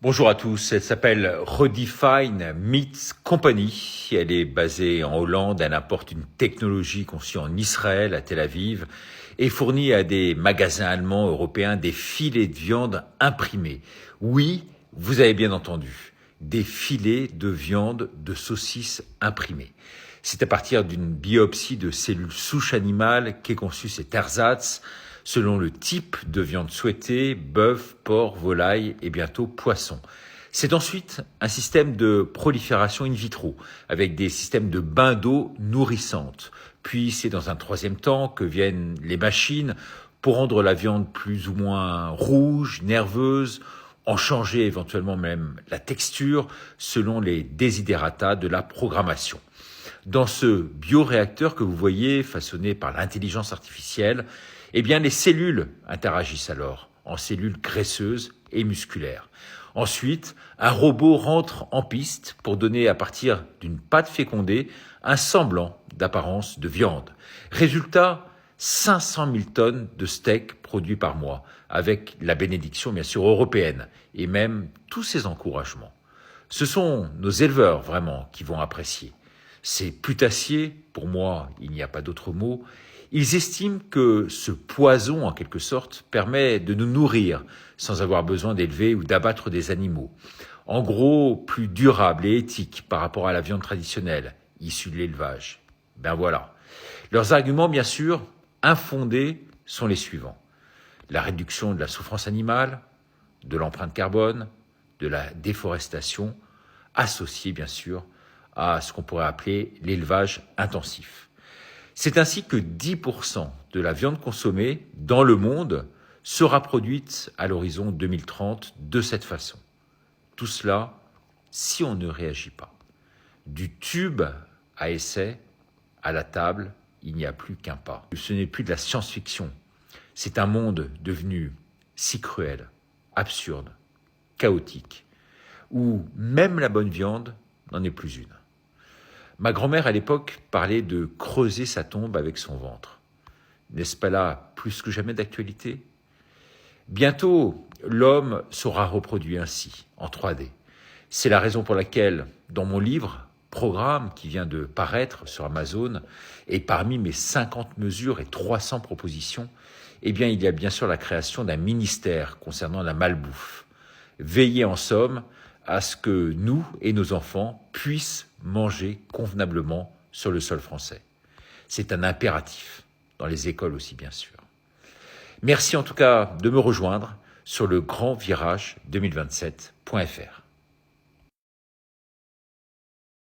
Bonjour à tous, elle s'appelle Redefine Meats Company. Elle est basée en Hollande, elle apporte une technologie conçue en Israël, à Tel Aviv, et fournit à des magasins allemands, européens, des filets de viande imprimés. Oui, vous avez bien entendu, des filets de viande de saucisses imprimés. C'est à partir d'une biopsie de cellules souches animales qu'est conçu cet ersatz, selon le type de viande souhaitée, bœuf, porc, volaille et bientôt poisson. C'est ensuite un système de prolifération in vitro, avec des systèmes de bains d'eau nourrissantes. Puis c'est dans un troisième temps que viennent les machines pour rendre la viande plus ou moins rouge, nerveuse, en changer éventuellement même la texture selon les desiderata de la programmation. Dans ce bioréacteur que vous voyez, façonné par l'intelligence artificielle, eh bien, les cellules interagissent alors en cellules graisseuses et musculaires. Ensuite, un robot rentre en piste pour donner à partir d'une pâte fécondée un semblant d'apparence de viande. Résultat, 500 000 tonnes de steaks produits par mois, avec la bénédiction bien sûr européenne et même tous ces encouragements. Ce sont nos éleveurs vraiment qui vont apprécier. Ces putassiers, pour moi il n'y a pas d'autre mot, ils estiment que ce poison, en quelque sorte, permet de nous nourrir sans avoir besoin d'élever ou d'abattre des animaux. En gros, plus durable et éthique par rapport à la viande traditionnelle, issue de l'élevage. Ben voilà. Leurs arguments, bien sûr, infondés, sont les suivants. La réduction de la souffrance animale, de l'empreinte carbone, de la déforestation, associée, bien sûr, à ce qu'on pourrait appeler l'élevage intensif. C'est ainsi que 10% de la viande consommée dans le monde sera produite à l'horizon 2030 de cette façon. Tout cela, si on ne réagit pas. Du tube à essai, à la table, il n'y a plus qu'un pas. Ce n'est plus de la science-fiction. C'est un monde devenu si cruel, absurde, chaotique, où même la bonne viande n'en est plus une. Ma grand-mère, à l'époque, parlait de creuser sa tombe avec son ventre. N'est-ce pas là plus que jamais d'actualité ? Bientôt, l'homme sera reproduit ainsi, en 3D. C'est la raison pour laquelle, dans mon livre, Programme, qui vient de paraître sur Amazon, et parmi mes 50 mesures et 300 propositions, eh bien, il y a bien sûr la création d'un ministère concernant la malbouffe. Veiller en somme à ce que nous et nos enfants puissent manger convenablement sur le sol français. C'est un impératif, dans les écoles aussi bien sûr. Merci en tout cas de me rejoindre sur le grandvirage2027.fr.